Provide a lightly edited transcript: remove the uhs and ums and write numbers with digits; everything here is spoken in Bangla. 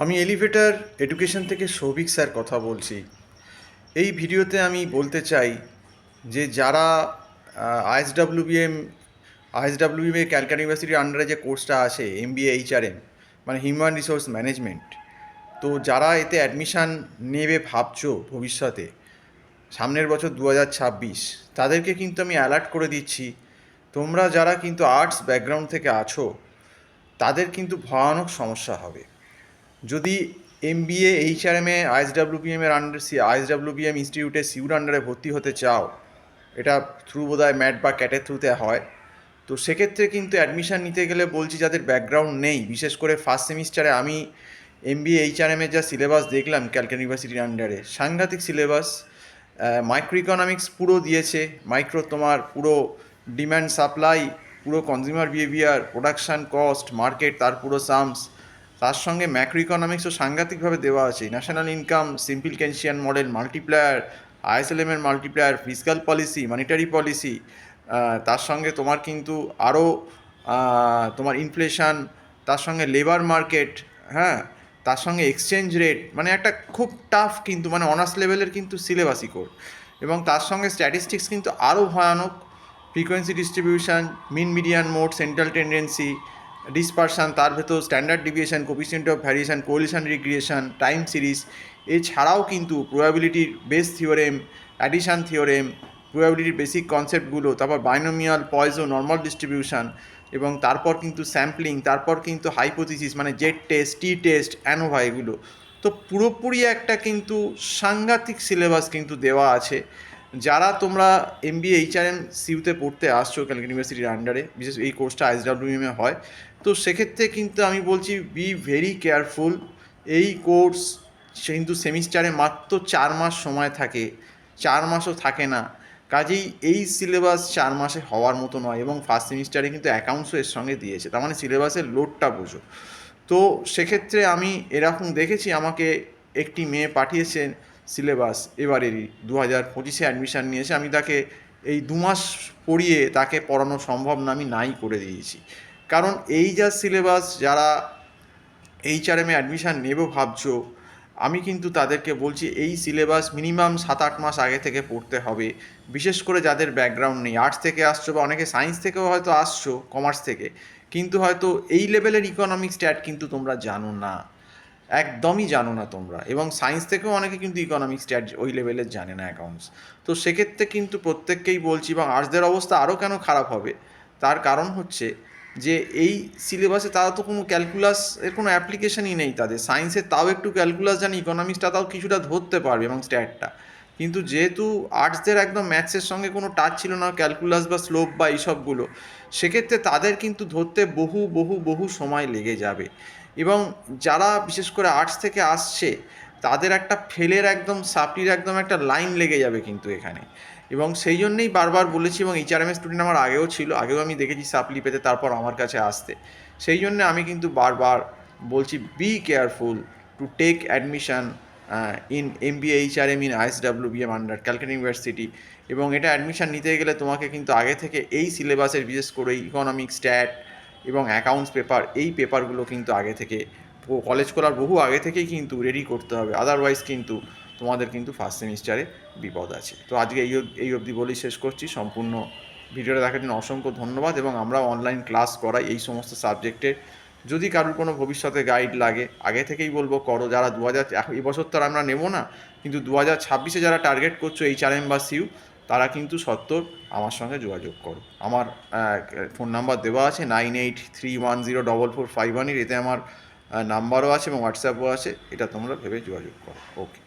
আমি এলিভেটর এডুকেশন থেকে সৌভিক স্যার কথা বলছি। এই ভিডিওতে আমি বলতে চাই যে যারা আইএসডব্লিউবিএম ক্যালকাটা ইউনিভার্সিটির আন্ডারে যে কোর্সটা আছে এমবিএ এইচআরএম, মানে হিউম্যান রিসোর্স ম্যানেজমেন্ট, তো যারা এতে অ্যাডমিশান নেবে ভাবছো ভবিষ্যতে সামনের বছর 2026, তাদেরকে কিন্তু আমি অ্যালার্ট করে দিচ্ছি, তোমরা যারা কিন্তু আর্টস ব্যাকগ্রাউন্ড থেকে আছো তাদের কিন্তু ভয়ানক সমস্যা হবে। যদি এমবিএ এইচআরএমে আইএসডব্লিউবিএম এর আন্ডার আইএসডব্লিউবিএম ইনস্টিটিউটে সিউর আন্ডারে ভর্তি হতে চাও, এটা থ্রু বোধহয় ম্যাট বা ক্যাটের থ্রুতে হয়, তো সেক্ষেত্রে কিন্তু অ্যাডমিশান নিতে গেলে বলছি যাদের ব্যাকগ্রাউন্ড নেই, বিশেষ করে ফার্স্ট সেমিস্টারে আমি এমবিএ এইচআরএমের যা সিলেবাস দেখলাম ক্যালকাটা ইউনিভার্সিটির আন্ডারে, সাংঘাতিক সিলেবাস। মাইক্রো ইকোনমিক্স পুরো দিয়েছে, মাইক্রো তোমার পুরো ডিম্যান্ড সাপ্লাই, পুরো consumer behaviour, production cost, market, তার পুরো সামস, তার সঙ্গে ম্যাক্রো ইকোনমিক্সও সাংঘাতিকভাবে দেওয়া আছে, national income, simple Keynesian model, multiplier, ISLM এর multiplier, fiscal policy, monetary policy, তার সঙ্গে তোমার কিন্তু আরও তোমার ইনফ্লেশন, তার সঙ্গে লেবার মার্কেট, হ্যাঁ, তার সঙ্গে এক্সচেঞ্জ রেট, মানে একটা খুব টাফ কিন্তু মানে অনার্স লেভেলের কিন্তু সিলেবাসই কোর। এবং তার সঙ্গে স্ট্যাটিস্টিক্স কিন্তু আরও ভয়ানক, frequency distribution, mean median mode, central tendency, dispersion, তার ভেতর standard deviation, coefficient of variation, correlation regression, time series, এছাড়াও কিন্তু প্রবাবিলিটির বেস থিওরেম, অ্যাডিশন থিওরেম, প্রবাবিলিটির বেসিক কনসেপ্টগুলো, তারপর বাইনোমিয়াল, পয়জো, নর্মাল ডিস্ট্রিবিউশন, এবং তারপর কিন্তু স্যাম্পলিং, তারপর কিন্তু হাইপোথিসিস মানে জেড টেস্ট, টি টেস্ট, অ্যানোভা, এগুলো তো পুরোপুরি একটা কিন্তু সাংঘাতিক সিলেবাস কিন্তু দেওয়া আছে। যারা তোমরা এমবিএ এইচআরএম সিউতে পড়তে আসছো ক্যালকাটা ইউনিভার্সিটির আন্ডারে, বিশেষ এই কোর্সটা আইএসডব্লিউএমে হয়, তো সেক্ষেত্রে কিন্তু আমি বলছি বি ভেরি কেয়ারফুল। এই কোর্স কিন্তু সেমিস্টারে মাত্র 4 মাস সময় থাকে, 4 মাসও থাকে না। কাজেই এই সিলেবাস 4 মাসে হওয়ার মতো নয়, এবং ফার্স্ট সেমিস্টারে কিন্তু অ্যাকাউন্টসও এর সঙ্গে দিয়েছে, তার মানে সিলেবাসের লোডটা বোঝো। তো সেক্ষেত্রে আমি এরকম দেখেছি, আমাকে একটি মেয়ে পাঠিয়েছেন সিলেবাস এবারেরই 2025-এ অ্যাডমিশান নিয়েছে, আমি তাকে এই 2 মাস পড়িয়ে তাকে পড়ানো সম্ভব না, আমি নাই করে দিয়েছি। কারণ এই যা সিলেবাস, যারা এইচআরএমে অ্যাডমিশান নেব ভাবছো, আমি কিন্তু তাদেরকে বলছি এই সিলেবাস মিনিমাম 7-8 মাস আগে থেকে পড়তে হবে। বিশেষ করে যাদের ব্যাকগ্রাউন্ড নেই, আর্টস থেকে আসছো বা অনেকে সায়েন্স থেকেও হয়তো আসছো, কমার্স থেকে, কিন্তু হয়তো এই লেভেলের ইকোনমিক স্ট্যাট কিন্তু তোমরা জানো না, একদমই জানো না তোমরা, এবং সায়েন্স থেকেও অনেকে কিন্তু ইকোনমিক স্ট্যাট ওই লেভেলের জানে না, অ্যাকাউন্টস। তো সেক্ষেত্রে কিন্তু প্রত্যেককেই বলছি, এবং আর্টসদের অবস্থা আরও কেন খারাপ হবে, তার কারণ হচ্ছে যে এই সিলেবাসে তারা তো কোনো ক্যালকুলাস এর কোনো অ্যাপ্লিকেশনই নেই তাদের, সায়েন্সের তাও একটু ক্যালকুলাস জানি, ইকোনমিক্সটা তাও কিছুটা ধরতে পারবে এবং স্ট্যাটটা, কিন্তু যেহেতু আর্টসদের একদম ম্যাথসের সঙ্গে কোনো টাচ ছিল না, ক্যালকুলাস বা স্লোপ বা এইসবগুলো, সেক্ষেত্রে তাদের কিন্তু ধরতে বহু বহু বহু সময় লেগে যাবে। এবং যারা বিশেষ করে আর্টস থেকে আসছে, তাদের একটা ফেলের একদম সাপ্লির একদম একটা লাইন লেগে যাবে কিন্তু এখানে। এবং সেই জন্যেই বারবার বলেছি, এবং এইচআরএমের স্টুডেন্ট আমার আগেও ছিল, আগেও আমি দেখেছি সাপ্লি পেতে তারপর আমার কাছে আসতে, সেই জন্যে আমি কিন্তু বারবার বলছি be careful to take admission in MBA HRM in ISWBM under Calcutta University. এবং এটা অ্যাডমিশন নিতে গেলে তোমাকে কিন্তু আগে থেকে এই সিলেবাসের, বিশেষ করে ইকোনমিক স্ট্যাট এবং অ্যাকাউন্টস পেপার, এই পেপারগুলো কিন্তু আগে থেকে কলেজ করার বহু আগে থেকেই কিন্তু রেডি করতে হবে, আদারওয়াইজ কিন্তু তোমাদের কিন্তু ফার্স্ট সেমিস্টারে বিপদ আছে। তো আজকে এই অবধি বলেই শেষ করছি। সম্পূর্ণ ভিডিওটা দেখার জন্য অসংখ্য ধন্যবাদ, এবং আমরা অনলাইন ক্লাস করাই এই সমস্ত সাবজেক্টের। যদি কারোর কোনো ভবিষ্যতে গাইড লাগে, আগে থেকেই বলবো করো। যারা এই বছর তো আর আমরা নেবো না, কিন্তু 2026-এ যারা টার্গেট করছো এইচআরএম বা সিউ, তারা কিন্তু সত্তর আমার সঙ্গে যোগাযোগ করো। আমার ফোন নাম্বার দেওয়া আছে 9831044518, এতে আমার নাম্বারও আছে এবং হোয়াটসঅ্যাপও আছে, এটা তোমরা ভেবে যোগাযোগ করো। ওকে।